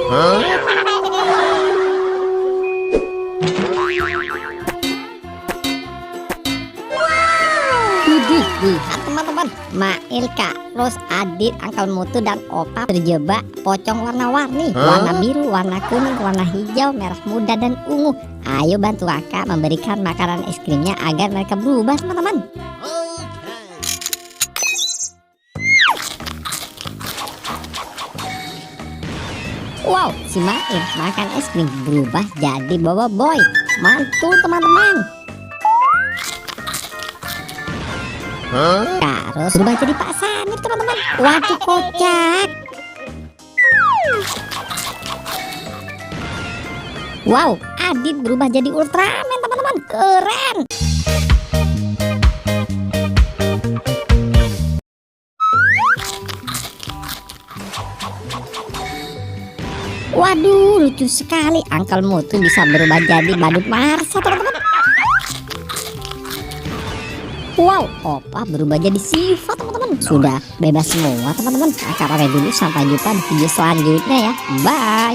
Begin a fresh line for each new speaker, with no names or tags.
Widih, lihat teman-teman, Mail, Kak Ros, Adit, Angkel Mutu, dan Opa terjebak pocong warna-warni. Warna biru, warna kuning, warna hijau, merah muda, dan ungu. Ayo bantu kakak memberikan makanan es krimnya agar mereka berubah teman-teman. Wow, si Mail makan es krim berubah jadi Bobo Boy. Mantul teman-teman. Terus berubah jadi Pak Sanif teman-teman. Waduh, kocak. Wow, Adit berubah jadi Ultraman teman-teman. Keren. Waduh, lucu sekali. Angkel Mutu bisa berubah jadi Badut Marsa teman-teman. Wow, Opa berubah jadi Siva teman-teman. Sudah bebas semua teman-teman. Kakak pamit dulu, sampai jumpa di video selanjutnya ya. Bye.